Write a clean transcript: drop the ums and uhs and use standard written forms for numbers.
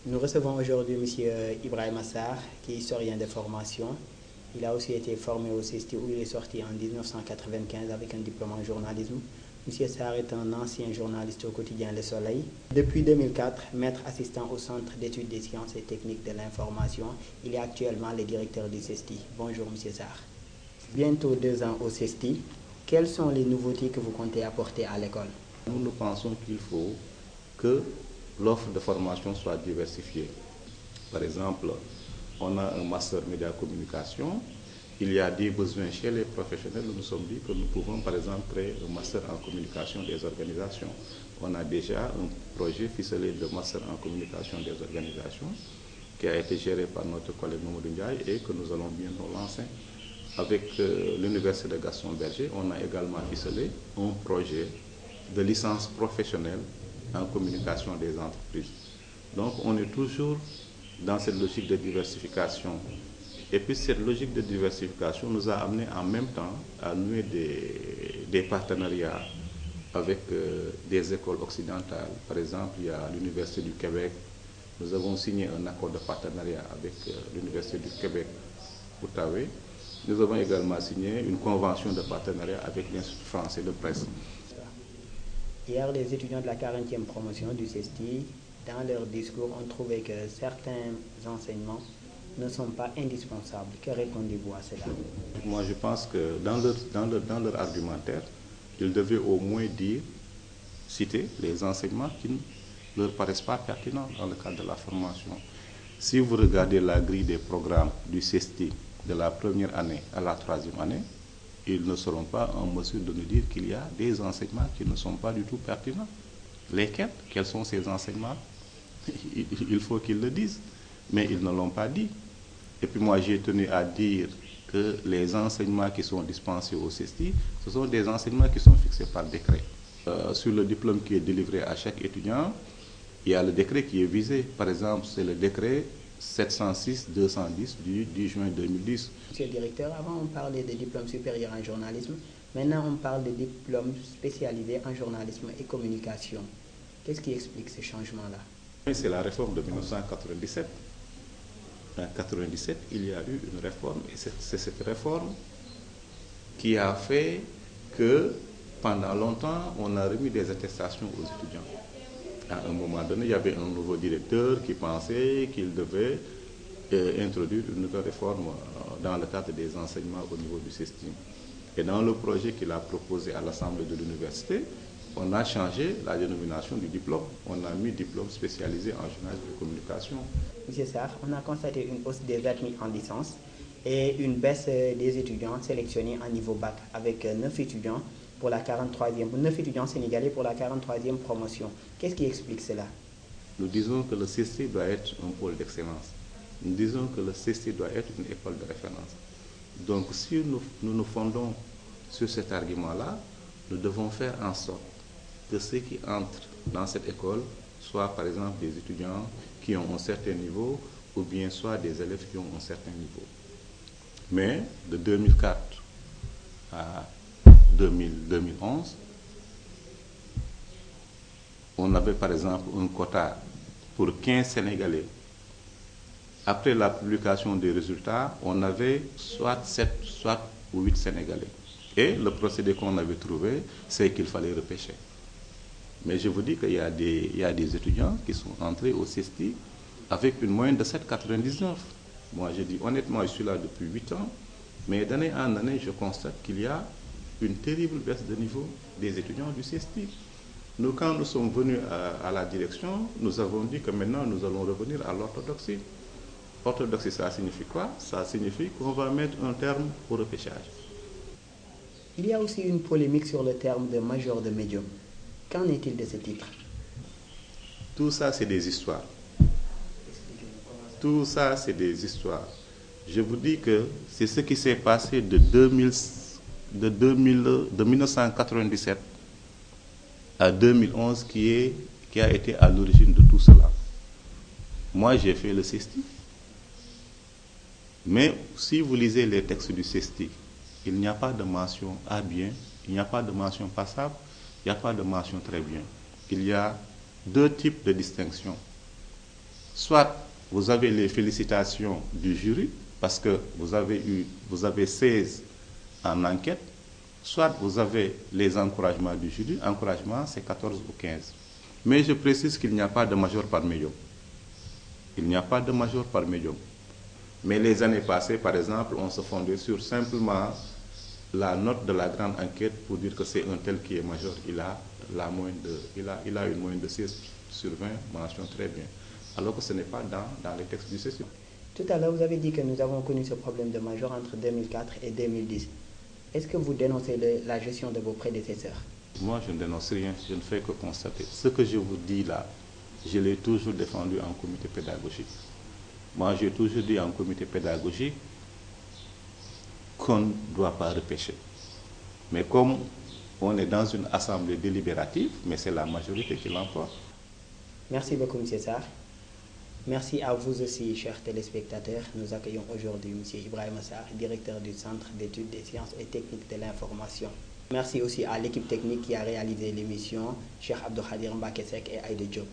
Nous recevons aujourd'hui M. Ibrahima Sarr, qui est historien de formation. Il a aussi été formé au CESTI où il est sorti en 1995 avec un diplôme en journalisme. M. Sarr est un ancien journaliste au quotidien Le Soleil. Depuis 2004, maître assistant au Centre d'études des sciences et techniques de l'information, il est actuellement le directeur du CESTI. Bonjour M. Sarr. Bientôt 2 ans au CESTI. Quelles sont les nouveautés que vous comptez apporter à l'école? Nous pensons qu'il faut que l'offre de formation soit diversifiée. Par exemple, on a un master média communication. Il y a des besoins chez les professionnels. Nous nous sommes dit que nous pouvons par exemple créer un master en communication des organisations. On a déjà un projet ficelé de master en communication des organisations qui a été géré par notre collègue Mamadou Ndiaye et que nous allons bientôt lancer. Avec l'Université de Gaston Berger, on a également ficelé un projet de licence professionnelle en communication des entreprises. Donc on est toujours dans cette logique de diversification. Et puis cette logique de diversification nous a amené en même temps à nouer des partenariats avec des écoles occidentales. Par exemple, il y a l'Université du Québec. Nous avons signé un accord de partenariat avec l'Université du Québec, Outaouais. Nous avons également signé une convention de partenariat avec l'Institut français de presse. Hier, les étudiants de la 40e promotion du CESTI, dans leur discours, ont trouvé que certains enseignements ne sont pas indispensables. Que répondez-vous à cela? Moi, je pense que dans leur argumentaire, ils devaient au moins citer les enseignements qui ne leur paraissent pas pertinents dans le cadre de la formation. Si vous regardez la grille des programmes du CESTI de la première année à la 3e année, ils ne seront pas en mesure de nous dire qu'il y a des enseignements qui ne sont pas du tout pertinents. Lesquels? Quels sont ces enseignements? Il faut qu'ils le disent, mais ils ne l'ont pas dit. Et puis moi, j'ai tenu à dire que les enseignements qui sont dispensés au CESTI, ce sont des enseignements qui sont fixés par décret. Sur le diplôme qui est délivré à chaque étudiant, il y a le décret qui est visé. Par exemple, c'est le décret 706-210 du 10 juin 2010. Monsieur le directeur, avant on parlait de diplôme supérieur en journalisme, maintenant on parle de diplôme spécialisé en journalisme et communication. Qu'est-ce qui explique ce changement-là? C'est la réforme de 1997. En 1997, il y a eu une réforme et c'est cette réforme qui a fait que pendant longtemps, on a remis des attestations aux étudiants. À un moment donné, il y avait un nouveau directeur qui pensait qu'il devait introduire une nouvelle réforme dans le cadre des enseignements au niveau du CESTI. Et dans le projet qu'il a proposé à l'Assemblée de l'université, on a changé la dénomination du diplôme. On a mis diplôme spécialisé en journalisme et communication. Monsieur Sarr, on a constaté une hausse des admis en licence et une baisse des étudiants sélectionnés en niveau bac avec 9 étudiants pour la 43e, 9 étudiants sénégalais pour la 43e promotion. Qu'est-ce qui explique cela? Nous disons que le CESTI doit être un pôle d'excellence. Nous disons que le CESTI doit être une école de référence. Donc si nous nous fondons sur cet argument-là, nous devons faire en sorte que ceux qui entrent dans cette école soient par exemple des étudiants qui ont un certain niveau ou bien soit des élèves qui ont un certain niveau. Mais de 2004 à 2011, on avait par exemple un quota pour 15 Sénégalais. Après la publication des résultats, on avait soit 7, soit 8 Sénégalais. Et le procédé qu'on avait trouvé, c'est qu'il fallait repêcher. Mais je vous dis qu'il y a des étudiants qui sont entrés au CESTI avec une moyenne de 7,99. Moi, je dis honnêtement, je suis là depuis 8 ans, mais d'année en année, je constate qu'il y a une terrible baisse de niveau des étudiants du CESTI. Nous, quand nous sommes venus à la direction, nous avons dit que maintenant, nous allons revenir à l'orthodoxie. Orthodoxie, ça signifie quoi? Ça signifie qu'on va mettre un terme au repêchage. Il y a aussi une polémique sur le terme de major de médium. Qu'en est-il de ce titre? Tout ça, c'est des histoires. Tout ça, c'est des histoires. Je vous dis que c'est ce qui s'est passé de 1997 à 2011 qui a été à l'origine de tout cela. Moi, j'ai fait le CESTI. Mais si vous lisez les textes du CESTI, il n'y a pas de mention à bien, il n'y a pas de mention passable, il n'y a pas de mention très bien. Il y a deux types de distinctions. Soit vous avez les félicitations du jury, parce que vous avez 16 en enquête, soit vous avez les encouragements du jury. Encouragement, c'est 14 ou 15. Mais je précise qu'il n'y a pas de major par médium. Il n'y a pas de major par médium. Mais les années passées, par exemple, on se fondait sur simplement la note de la grande enquête pour dire que c'est un tel qui est major. Il a une moyenne de 16 sur 20, mention très bien. Alors que ce n'est pas dans les textes du CESU. Tout à l'heure, vous avez dit que nous avons connu ce problème de major entre 2004 et 2010. Est-ce que vous dénoncez la gestion de vos prédécesseurs? Moi, je ne dénonce rien, je ne fais que constater. Ce que je vous dis là, je l'ai toujours défendu en comité pédagogique. Moi, j'ai toujours dit en comité pédagogique qu'on ne doit pas repêcher. Mais comme on est dans une assemblée délibérative, mais c'est la majorité qui l'emporte. Merci beaucoup, M. Sarr. Merci à vous aussi, chers téléspectateurs. Nous accueillons aujourd'hui M. Ibrahima Sarr, directeur du Centre d'études des sciences et techniques de l'information. Merci aussi à l'équipe technique qui a réalisé l'émission, Cheikh Abdou Khadir Mbakesek et Aïda Diop.